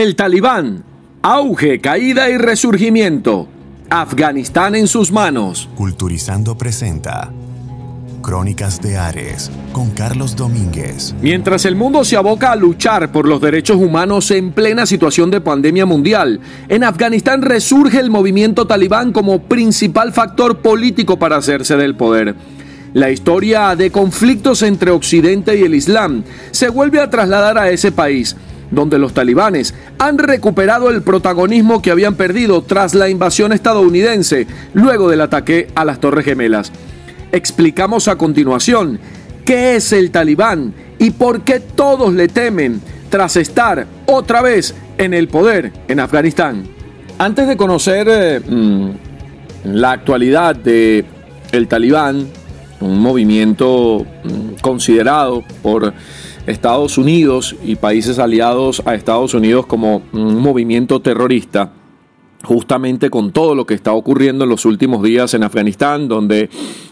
El Talibán, auge, caída y resurgimiento. Afganistán en sus manos. Culturizando presenta Crónicas de Ares con Carlos Domínguez. Mientras el mundo se aboca a luchar por los derechos humanos en plena situación de pandemia mundial, en Afganistán resurge el movimiento talibán como principal factor político para hacerse del poder. La historia de conflictos entre Occidente y el Islam se vuelve a trasladar a ese país, donde los talibanes han recuperado el protagonismo que habían perdido tras la invasión estadounidense luego del ataque a las Torres Gemelas. Explicamos a continuación qué es el Talibán y por qué todos le temen tras estar otra vez en el poder en Afganistán. Antes de conocer la actualidad de el Talibán, un movimiento considerado por Estados Unidos y países aliados a Estados Unidos como un movimiento terrorista, justamente con todo lo que está ocurriendo en los últimos días en Afganistán, donde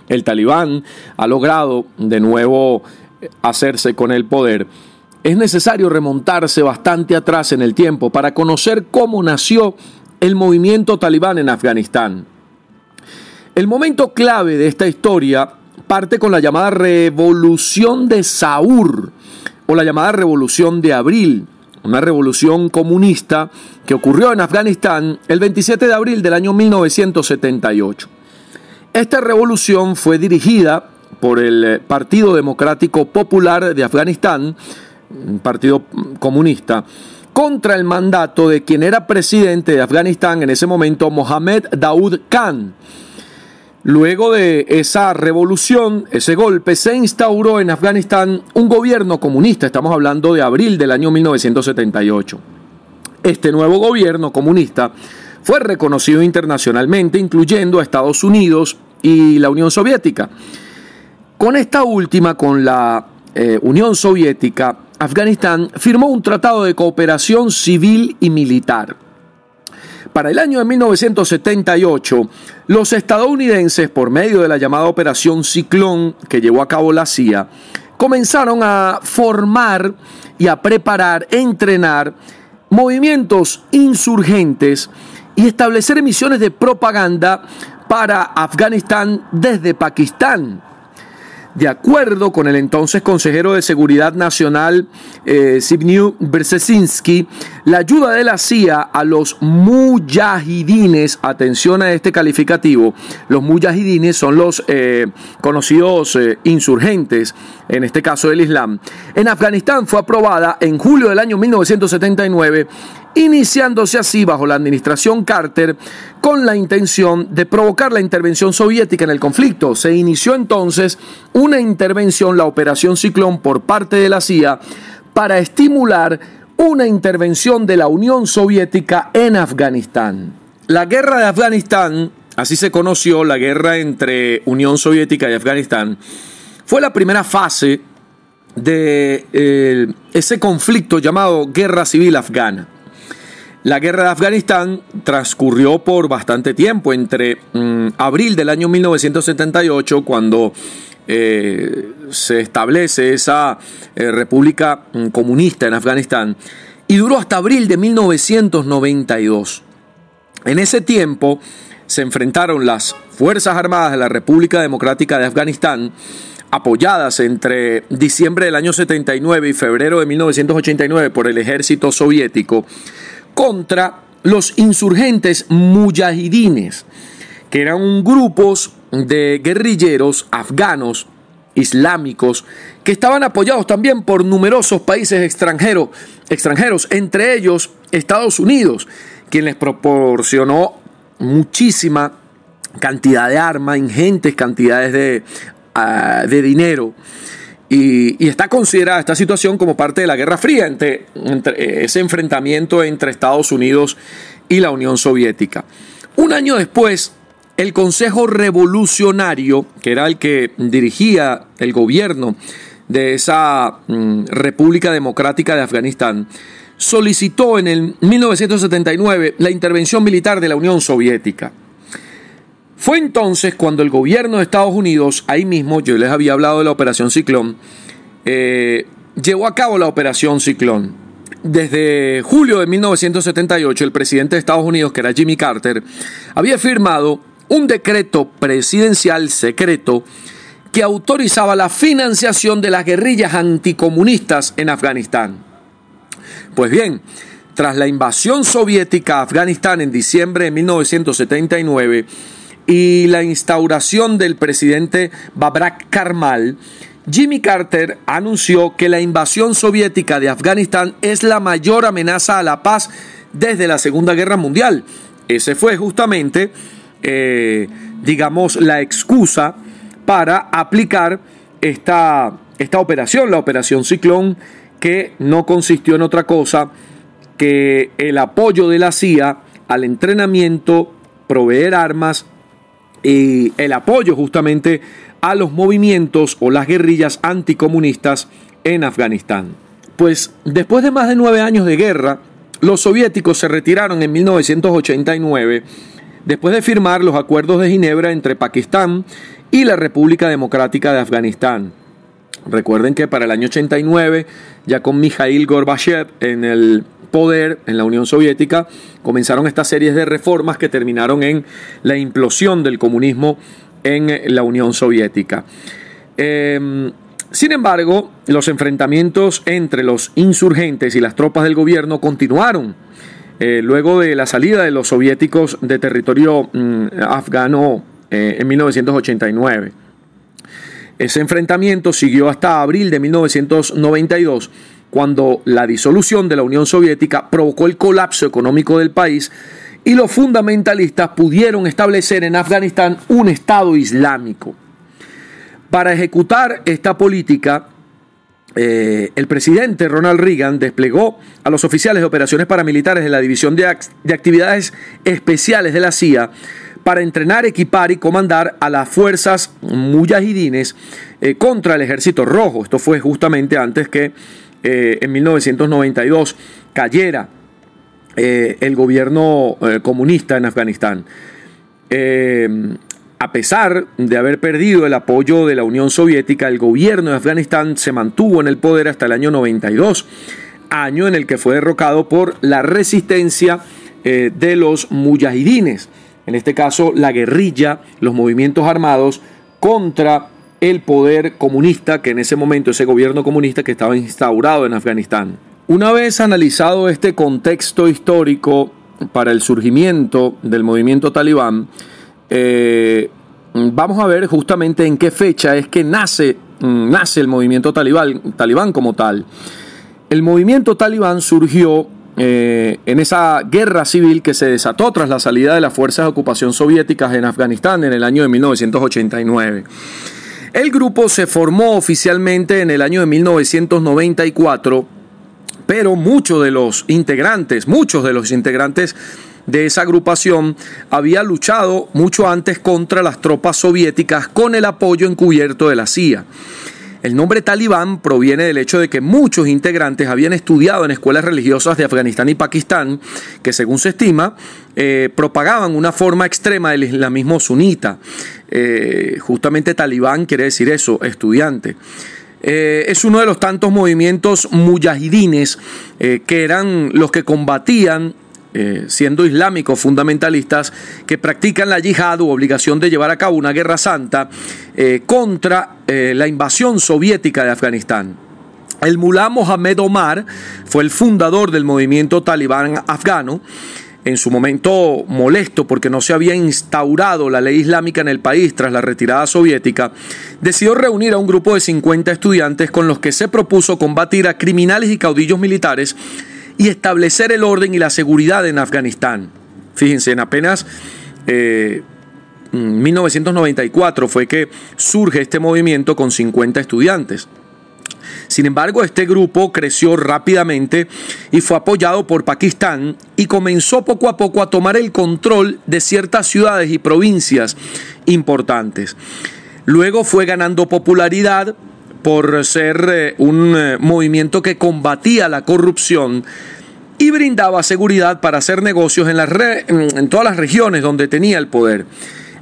el Talibán ha logrado de nuevo hacerse con el poder. Es necesario remontarse bastante atrás en el tiempo para conocer cómo nació el movimiento talibán en Afganistán. El momento clave de esta historia parte con la llamada Revolución de Saur, o la llamada Revolución de Abril, una revolución comunista que ocurrió en Afganistán el 27 de abril del año 1978. Esta revolución fue dirigida por el Partido Democrático Popular de Afganistán, un partido comunista, contra el mandato de quien era presidente de Afganistán en ese momento, Mohammed Daoud Khan. Luego de esa revolución, ese golpe, se instauró en Afganistán un gobierno comunista. Estamos hablando de abril del año 1978. Este nuevo gobierno comunista fue reconocido internacionalmente, incluyendo a Estados Unidos y la Unión Soviética. Con esta última, con la Unión Soviética, Afganistán firmó un tratado de cooperación civil y militar. Para el año de 1978, los estadounidenses, por medio de la llamada Operación Ciclón que llevó a cabo la CIA, comenzaron a formar y a preparar, entrenar movimientos insurgentes y establecer misiones de propaganda para Afganistán desde Pakistán. De acuerdo con el entonces consejero de Seguridad Nacional, Zbigniew Brzezinski, la ayuda de la CIA a los mujahidines, atención a este calificativo, los mujahidines son los conocidos insurgentes, en este caso del Islam, en Afganistán fue aprobada en julio del año 1979, iniciándose así bajo la administración Carter con la intención de provocar la intervención soviética en el conflicto. Se inició entonces una intervención, la Operación Ciclón, por parte de la CIA para estimular una intervención de la Unión Soviética en Afganistán. La guerra de Afganistán, así se conoció, la guerra entre Unión Soviética y Afganistán, fue la primera fase de ese conflicto llamado Guerra Civil Afgana. La guerra de Afganistán transcurrió por bastante tiempo, entre abril del año 1978, cuando se establece esa república comunista en Afganistán, y duró hasta abril de 1992. En ese tiempo se enfrentaron las Fuerzas Armadas de la República Democrática de Afganistán, apoyadas entre diciembre del año 79 y febrero de 1989 por el ejército soviético, contra los insurgentes mujahidines, que eran grupos de guerrilleros afganos islámicos que estaban apoyados también por numerosos países extranjeros, entre ellos Estados Unidos, quien les proporcionó muchísima cantidad de armas, ingentes cantidades de dinero. Y está considerada esta situación como parte de la Guerra Fría, entre ese enfrentamiento entre Estados Unidos y la Unión Soviética. Un año después, el Consejo Revolucionario, que era el que dirigía el gobierno de esa República Democrática de Afganistán, solicitó en el 1979 la intervención militar de la Unión Soviética. Fue entonces cuando el gobierno de Estados Unidos, ahí mismo, yo les había hablado de la Operación Ciclón, llevó a cabo la Operación Ciclón. Desde julio de 1978, el presidente de Estados Unidos, que era Jimmy Carter, había firmado un decreto presidencial secreto que autorizaba la financiación de las guerrillas anticomunistas en Afganistán. Pues bien, tras la invasión soviética a Afganistán en diciembre de 1979 y la instauración del presidente Babrak Karmal, Jimmy Carter anunció que la invasión soviética de Afganistán es la mayor amenaza a la paz desde la Segunda Guerra Mundial. Ese fue justamente, la excusa para aplicar esta operación, la Operación Ciclón, que no consistió en otra cosa que el apoyo de la CIA al entrenamiento, proveer armas y el apoyo justamente a los movimientos o las guerrillas anticomunistas en Afganistán. Pues después de más de 9 años de guerra, los soviéticos se retiraron en 1989 después de firmar los acuerdos de Ginebra entre Pakistán y la República Democrática de Afganistán. Recuerden que para el año 89, ya con Mikhail Gorbachev en el poder en la Unión Soviética, comenzaron estas series de reformas que terminaron en la implosión del comunismo en la Unión Soviética. Sin embargo, los enfrentamientos entre los insurgentes y las tropas del gobierno continuaron luego de la salida de los soviéticos de territorio afgano en 1989. Ese enfrentamiento siguió hasta abril de 1992, cuando la disolución de la Unión Soviética provocó el colapso económico del país y los fundamentalistas pudieron establecer en Afganistán un Estado islámico. Para ejecutar esta política, el presidente Ronald Reagan desplegó a los oficiales de operaciones paramilitares de la División de Actividades Especiales de la CIA para entrenar, equipar y comandar a las fuerzas mujahidines contra el Ejército Rojo. Esto fue justamente antes que en 1992 cayera el gobierno comunista en Afganistán. A pesar de haber perdido el apoyo de la Unión Soviética, el gobierno de Afganistán se mantuvo en el poder hasta el año 92, año en el que fue derrocado por la resistencia de los mujahidines, en este caso la guerrilla, los movimientos armados contra el poder comunista, que en ese momento, ese gobierno comunista que estaba instaurado en Afganistán. Una vez analizado este contexto histórico para el surgimiento del movimiento talibán, vamos a ver justamente en qué fecha es que nace el movimiento talibán como tal. El movimiento talibán surgió en esa guerra civil que se desató tras la salida de las fuerzas de ocupación soviéticas en Afganistán en el año de 1989. El grupo se formó oficialmente en el año de 1994, pero muchos de los integrantes de esa agrupación había luchado mucho antes contra las tropas soviéticas con el apoyo encubierto de la CIA. El nombre talibán proviene del hecho de que muchos integrantes habían estudiado en escuelas religiosas de Afganistán y Pakistán, que según se estima, propagaban una forma extrema del islamismo sunita. Justamente talibán quiere decir eso, estudiante. Es uno de los tantos movimientos mujahidines que eran los que combatían, siendo islámicos fundamentalistas, que practican la yihad u obligación de llevar a cabo una guerra santa contra la invasión soviética de Afganistán. El mulá Mohammed Omar fue el fundador del movimiento talibán afgano. En su momento molesto porque no se había instaurado la ley islámica en el país tras la retirada soviética, decidió reunir a un grupo de 50 estudiantes con los que se propuso combatir a criminales y caudillos militares y establecer el orden y la seguridad en Afganistán. Fíjense, en apenas 1994 fue que surge este movimiento con 50 estudiantes. Sin embargo, este grupo creció rápidamente y fue apoyado por Pakistán y comenzó poco a poco a tomar el control de ciertas ciudades y provincias importantes. Luego fue ganando popularidad por ser un movimiento que combatía la corrupción y brindaba seguridad para hacer negocios en todas las regiones donde tenía el poder.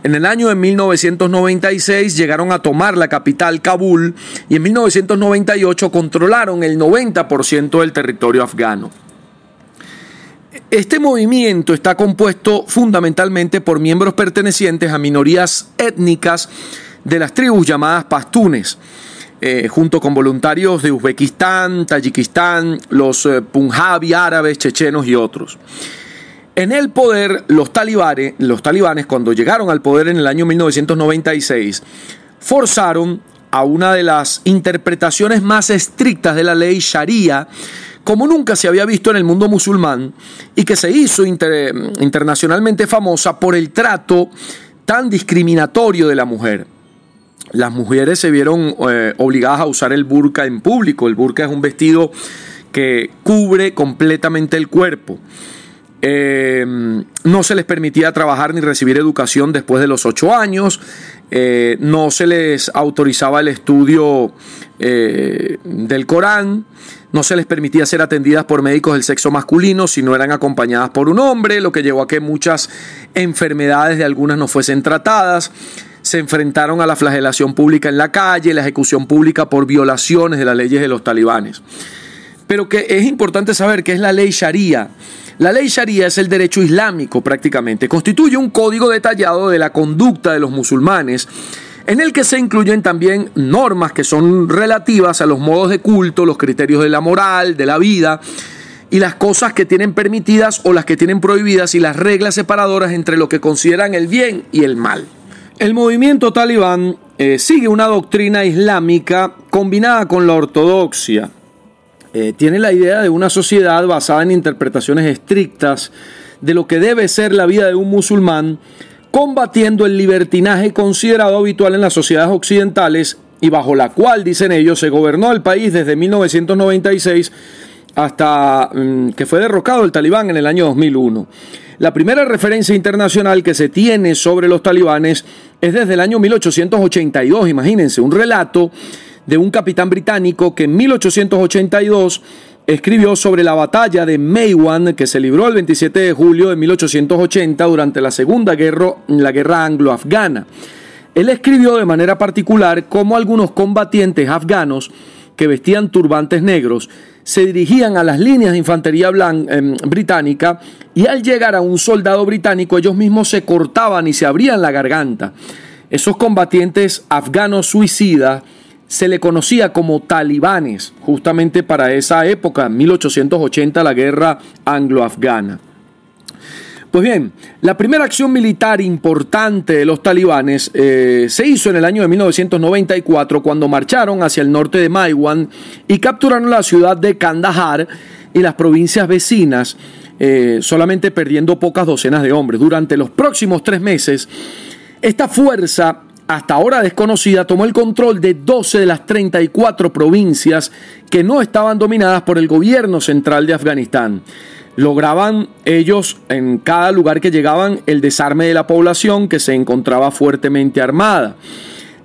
En el año de 1996 llegaron a tomar la capital Kabul y en 1998 controlaron el 90% del territorio afgano. Este movimiento está compuesto fundamentalmente por miembros pertenecientes a minorías étnicas de las tribus llamadas pastunes, junto con voluntarios de Uzbekistán, Tayikistán, los punjabi árabes, chechenos y otros. En el poder, los talibanes, cuando llegaron al poder en el año 1996, forzaron a una de las interpretaciones más estrictas de la ley Sharia, como nunca se había visto en el mundo musulmán, y que se hizo internacionalmente famosa por el trato tan discriminatorio de la mujer. Las mujeres se vieron obligadas a usar el burka en público. El burka es un vestido que cubre completamente el cuerpo. No se les permitía trabajar ni recibir educación después de los 8 años. No se les autorizaba el estudio del Corán. No se les permitía ser atendidas por médicos del sexo masculino si no eran acompañadas por un hombre, lo que llevó a que muchas enfermedades de algunas no fuesen tratadas. Se enfrentaron a la flagelación pública en la calle, la ejecución pública por violaciones de las leyes de los talibanes. Pero que es importante saber qué es la ley Sharia. La ley Sharia es el derecho islámico prácticamente. Constituye un código detallado de la conducta de los musulmanes, en el que se incluyen también normas que son relativas a los modos de culto, los criterios de la moral, de la vida, y las cosas que tienen permitidas o las que tienen prohibidas, y las reglas separadoras entre lo que consideran el bien y el mal. El movimiento talibán sigue una doctrina islámica combinada con la ortodoxia. Tiene la idea de una sociedad basada en interpretaciones estrictas de lo que debe ser la vida de un musulmán, combatiendo el libertinaje considerado habitual en las sociedades occidentales y bajo la cual, dicen ellos, se gobernó el país desde 1996 hasta que fue derrocado el talibán en el año 2001. La primera referencia internacional que se tiene sobre los talibanes es desde el año 1882, imagínense, un relato de un capitán británico que en 1882 escribió sobre la batalla de Maiwand, que se libró el 27 de julio de 1880 durante la guerra anglo-afgana. Él escribió de manera particular cómo algunos combatientes afganos que vestían turbantes negros se dirigían a las líneas de infantería británica, y al llegar a un soldado británico ellos mismos se cortaban y se abrían la garganta. Esos combatientes afganos suicidas se le conocía como talibanes, justamente para esa época, 1880, la guerra anglo-afgana. Pues bien, la primera acción militar importante de los talibanes se hizo en el año de 1994, cuando marcharon hacia el norte de Maiwand y capturaron la ciudad de Kandahar y las provincias vecinas, solamente perdiendo pocas docenas de hombres. Durante los próximos 3 meses, esta fuerza, hasta ahora desconocida, tomó el control de 12 de las 34 provincias que no estaban dominadas por el gobierno central de Afganistán. Lograban ellos, en cada lugar que llegaban, el desarme de la población, que se encontraba fuertemente armada.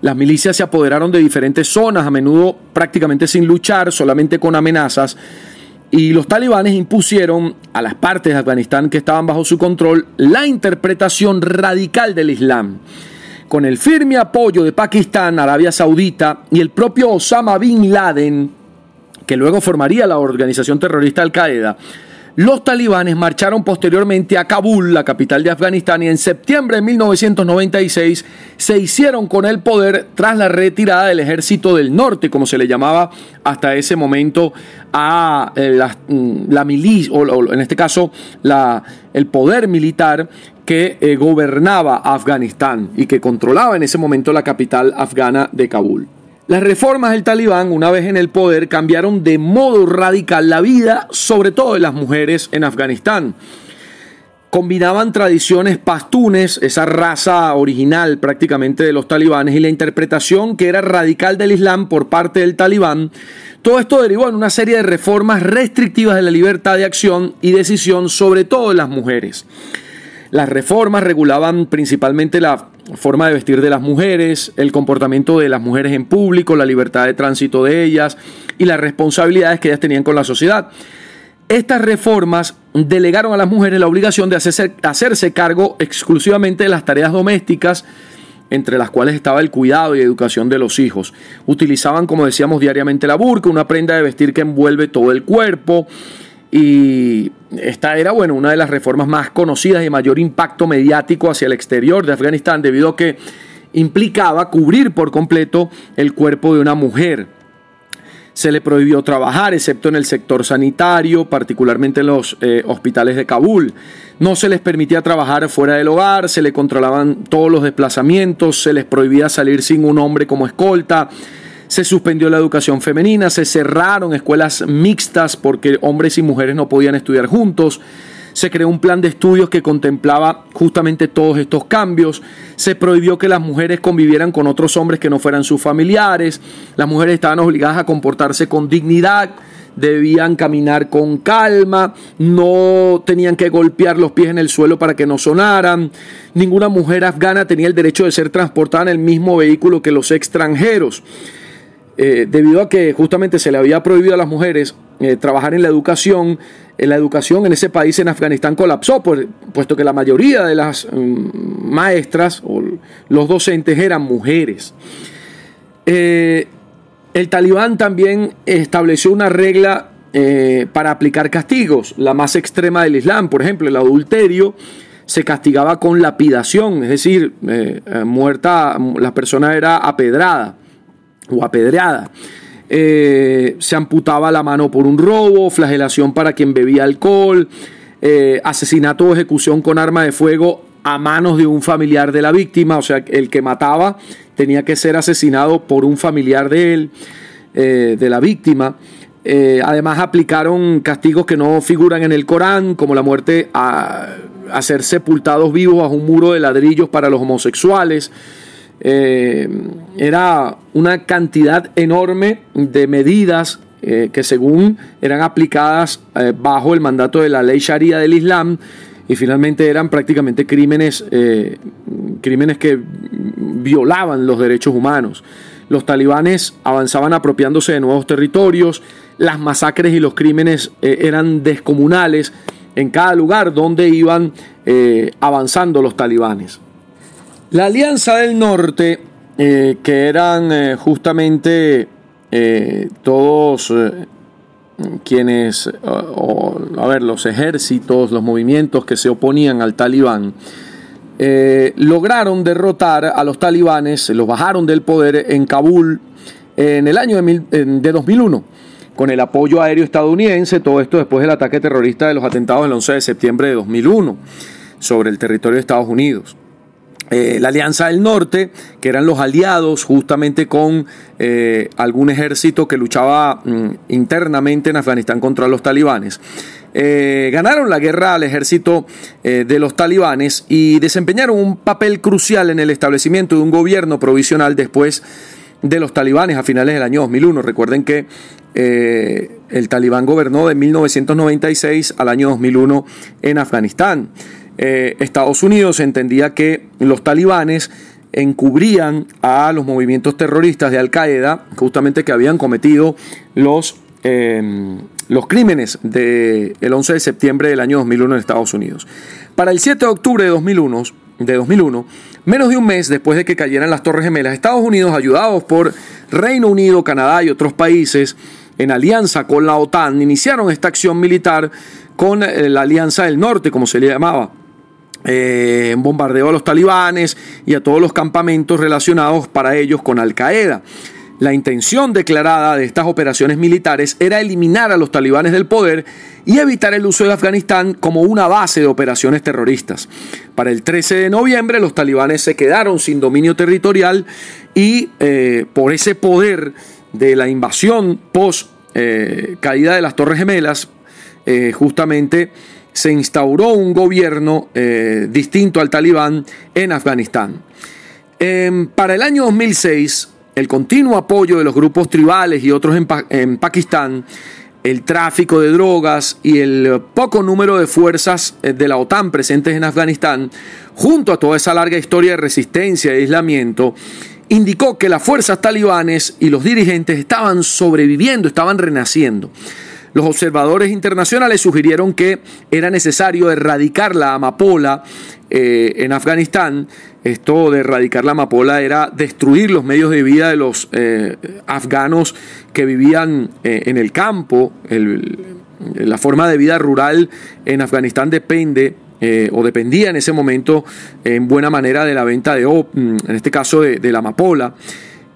Las milicias se apoderaron de diferentes zonas, a menudo prácticamente sin luchar, solamente con amenazas, y los talibanes impusieron a las partes de Afganistán que estaban bajo su control la interpretación radical del Islam. Con el firme apoyo de Pakistán, Arabia Saudita y el propio Osama Bin Laden, que luego formaría la organización terrorista Al-Qaeda, los talibanes marcharon posteriormente a Kabul, la capital de Afganistán, y en septiembre de 1996 se hicieron con el poder tras la retirada del ejército del norte, como se le llamaba hasta ese momento a la milicia, o en este caso el poder militar que gobernaba Afganistán y que controlaba en ese momento la capital afgana de Kabul. Las reformas del talibán, una vez en el poder, cambiaron de modo radical la vida, sobre todo de las mujeres en Afganistán. Combinaban tradiciones pastunes, esa raza original prácticamente de los talibanes, y la interpretación que era radical del Islam por parte del talibán. Todo esto derivó en una serie de reformas restrictivas de la libertad de acción y decisión, sobre todo de las mujeres. Las reformas regulaban principalmente la forma de vestir de las mujeres, el comportamiento de las mujeres en público, la libertad de tránsito de ellas y las responsabilidades que ellas tenían con la sociedad. Estas reformas delegaron a las mujeres la obligación de hacerse cargo exclusivamente de las tareas domésticas, entre las cuales estaba el cuidado y educación de los hijos. Utilizaban, como decíamos, diariamente la burka, una prenda de vestir que envuelve todo el cuerpo. Y esta era, una de las reformas más conocidas y de mayor impacto mediático hacia el exterior de Afganistán, debido a que implicaba cubrir por completo el cuerpo de una mujer. Se le prohibió trabajar, excepto en el sector sanitario, particularmente en los hospitales de Kabul. No se les permitía trabajar fuera del hogar, se le controlaban todos los desplazamientos, se les prohibía salir sin un hombre como escolta. Se suspendió la educación femenina, se cerraron escuelas mixtas porque hombres y mujeres no podían estudiar juntos. Se creó un plan de estudios que contemplaba justamente todos estos cambios. Se prohibió que las mujeres convivieran con otros hombres que no fueran sus familiares. Las mujeres estaban obligadas a comportarse con dignidad, debían caminar con calma, no tenían que golpear los pies en el suelo para que no sonaran. Ninguna mujer afgana tenía el derecho de ser transportada en el mismo vehículo que los extranjeros. Debido a que justamente se le había prohibido a las mujeres trabajar en la educación en ese país, en Afganistán, colapsó, puesto que la mayoría de las maestras o los docentes eran mujeres. El talibán también estableció una regla para aplicar castigos, la más extrema del Islam. Por ejemplo, el adulterio se castigaba con lapidación, es decir, muerta, la persona era apedrada o apedreada. Se amputaba la mano por un robo, flagelación para quien bebía alcohol, asesinato o ejecución con arma de fuego a manos de un familiar de la víctima. O sea, el que mataba tenía que ser asesinado por un familiar de él, de la víctima. Además aplicaron castigos que no figuran en el Corán, como la muerte a ser sepultados vivos bajo un muro de ladrillos para los homosexuales. Era una cantidad enorme de medidas que según eran aplicadas bajo el mandato de la ley Sharia del Islam, y finalmente eran prácticamente crímenes que violaban los derechos humanos. Los talibanes avanzaban apropiándose de nuevos territorios, las masacres y los crímenes eran descomunales en cada lugar donde iban avanzando los talibanes. La Alianza del Norte, que eran justamente todos quienes, los ejércitos, los movimientos que se oponían al talibán, lograron derrotar a los talibanes, los bajaron del poder en Kabul en el año de 2001, con el apoyo aéreo estadounidense. Todo esto después del ataque terrorista de los atentados del 11 de septiembre de 2001 sobre el territorio de Estados Unidos. La Alianza del Norte, que eran los aliados justamente con algún ejército que luchaba internamente en Afganistán contra los talibanes, ganaron la guerra al ejército de los talibanes y desempeñaron un papel crucial en el establecimiento de un gobierno provisional después de los talibanes a finales del año 2001. Recuerden que el talibán gobernó de 1996 al año 2001 en Afganistán. Estados Unidos entendía que los talibanes encubrían a los movimientos terroristas de Al-Qaeda, justamente que habían cometido los crímenes del 11 de septiembre del año 2001 en Estados Unidos. Para el 7 de octubre de 2001, menos de un mes después de que cayeran las Torres Gemelas, Estados Unidos, ayudados por Reino Unido, Canadá y otros países, en alianza con la OTAN, iniciaron esta acción militar con la Alianza del Norte, como se le llamaba. Un bombardeo a los talibanes y a todos los campamentos relacionados para ellos con Al-Qaeda. La intención declarada de estas operaciones militares era eliminar a los talibanes del poder y evitar el uso de Afganistán como una base de operaciones terroristas. Para el 13 de noviembre los talibanes se quedaron sin dominio territorial y por ese poder de la invasión post caída de las Torres Gemelas, justamente se instauró un gobierno distinto al talibán en Afganistán. Para el año 2006, el continuo apoyo de los grupos tribales y otros en Pakistán, el tráfico de drogas y el poco número de fuerzas de la OTAN presentes en Afganistán, junto a toda esa larga historia de resistencia y aislamiento, indicó que las fuerzas talibanes y los dirigentes estaban sobreviviendo, estaban renaciendo. Los observadores internacionales sugirieron que era necesario erradicar la amapola en Afganistán. Esto de erradicar la amapola era destruir los medios de vida de los afganos que vivían en el campo. La forma de vida rural en Afganistán dependía en ese momento en buena manera de la venta en este caso de la amapola.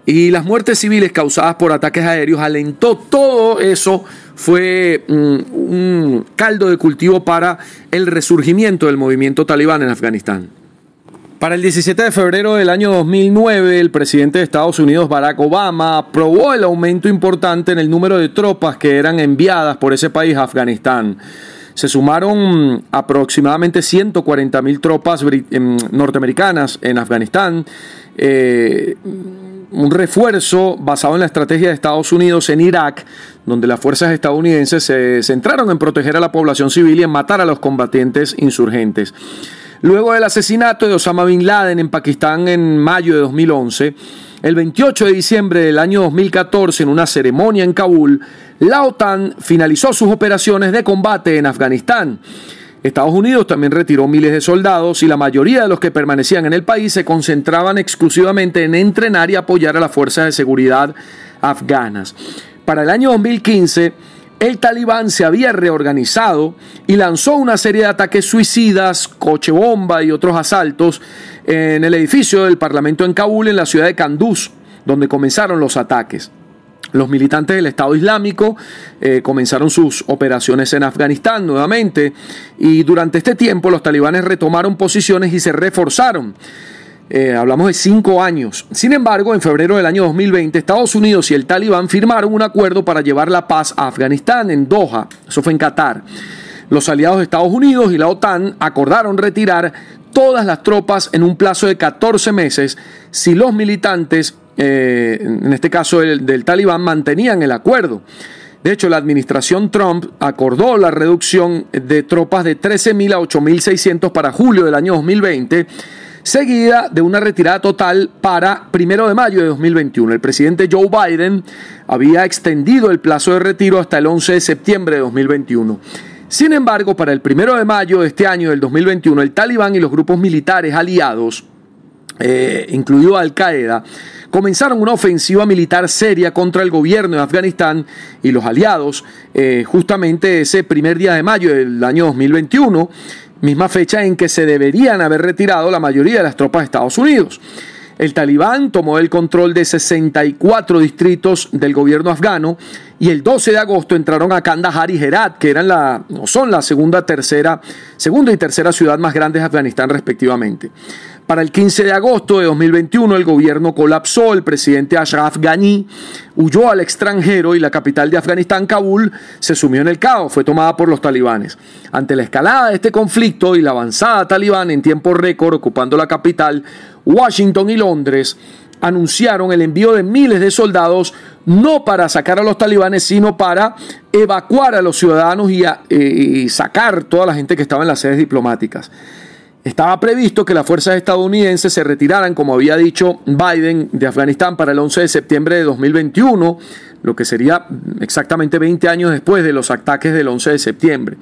Y las muertes civiles causadas por ataques aéreos alentó todo eso. Fue un caldo de cultivo para el resurgimiento del movimiento talibán en Afganistán. Para el 17 de febrero del año 2009, el presidente de Estados Unidos, Barack Obama, aprobó el aumento importante en el número de tropas que eran enviadas por ese país a Afganistán. Se sumaron aproximadamente 140,000 tropas norteamericanas en Afganistán. Un refuerzo basado en la estrategia de Estados Unidos en Irak, donde las fuerzas estadounidenses se centraron en proteger a la población civil y en matar a los combatientes insurgentes. Luego del asesinato de Osama Bin Laden en Pakistán en mayo de 2011, el 28 de diciembre del año 2014, en una ceremonia en Kabul, la OTAN finalizó sus operaciones de combate en Afganistán. Estados Unidos también retiró miles de soldados y la mayoría de los que permanecían en el país se concentraban exclusivamente en entrenar y apoyar a las fuerzas de seguridad afganas. Para el año 2015, el talibán se había reorganizado y lanzó una serie de ataques suicidas, coche bomba y otros asaltos en el edificio del Parlamento en Kabul, en la ciudad de Kunduz, donde comenzaron los ataques. Los militantes del Estado Islámico comenzaron sus operaciones en Afganistán nuevamente y durante este tiempo los talibanes retomaron posiciones y se reforzaron. Hablamos de 5 años. Sin embargo, en febrero del año 2020, Estados Unidos y el talibán firmaron un acuerdo para llevar la paz a Afganistán en Doha. Eso fue en Qatar. Los aliados de Estados Unidos y la OTAN acordaron retirar todas las tropas en un plazo de 14 meses si los militantes, en este caso del talibán, mantenían el acuerdo. De hecho, la administración Trump acordó la reducción de tropas de 13,000 a 8,600 para julio del año 2020, seguida de una retirada total para 1 de mayo de 2021. El presidente Joe Biden había extendido el plazo de retiro hasta el 11 de septiembre de 2021. Sin embargo, para el 1 de mayo de este año, del 2021, el talibán y los grupos militares aliados, incluido Al-Qaeda, comenzaron una ofensiva militar seria contra el gobierno de Afganistán y los aliados, justamente ese primer día de mayo del año 2021, misma fecha en que se deberían haber retirado la mayoría de las tropas de Estados Unidos. El talibán tomó el control de 64 distritos del gobierno afgano y el 12 de agosto entraron a Kandahar y Herat, que son la segunda y tercera ciudad más grandes de Afganistán respectivamente. Para el 15 de agosto de 2021 el gobierno colapsó, el presidente Ashraf Ghani huyó al extranjero y la capital de Afganistán, Kabul, se sumió en el caos, fue tomada por los talibanes. Ante la escalada de este conflicto y la avanzada talibán en tiempo récord ocupando la capital, Washington y Londres anunciaron el envío de miles de soldados, no para sacar a los talibanes, sino para evacuar a los ciudadanos y sacar toda la gente que estaba en las sedes diplomáticas. Estaba previsto que las fuerzas estadounidenses se retiraran, como había dicho Biden, de Afganistán para el 11 de septiembre de 2021, lo que sería exactamente 20 años después de los ataques del 11 de septiembre.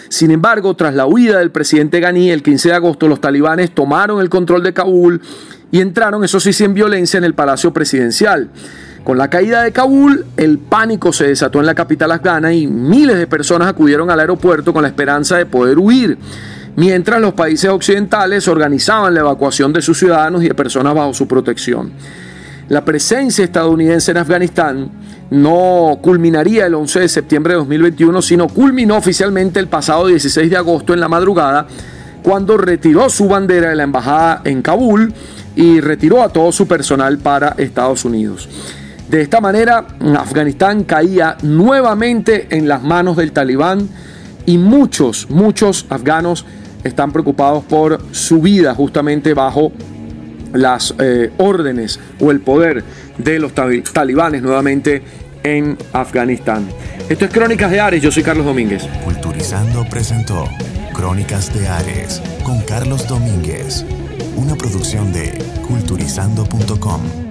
Sin embargo, tras la huida del presidente Ghani, el 15 de agosto los talibanes tomaron el control de Kabul y entraron, eso sí, sin violencia, en el Palacio Presidencial. Con la caída de Kabul, el pánico se desató en la capital afgana y miles de personas acudieron al aeropuerto con la esperanza de poder huir, mientras los países occidentales organizaban la evacuación de sus ciudadanos y de personas bajo su protección. La presencia estadounidense en Afganistán no culminaría el 11 de septiembre de 2021, sino culminó oficialmente el pasado 16 de agosto en la madrugada, cuando retiró su bandera de la embajada en Kabul y retiró a todo su personal para Estados Unidos. De esta manera, Afganistán caía nuevamente en las manos del talibán y muchos afganos están preocupados por su vida justamente bajo las órdenes o el poder de los talibanes nuevamente en Afganistán. Esto es Crónicas de Ares, yo soy Carlos Domínguez. Culturizando presentó Crónicas de Ares con Carlos Domínguez, una producción de culturizando.com.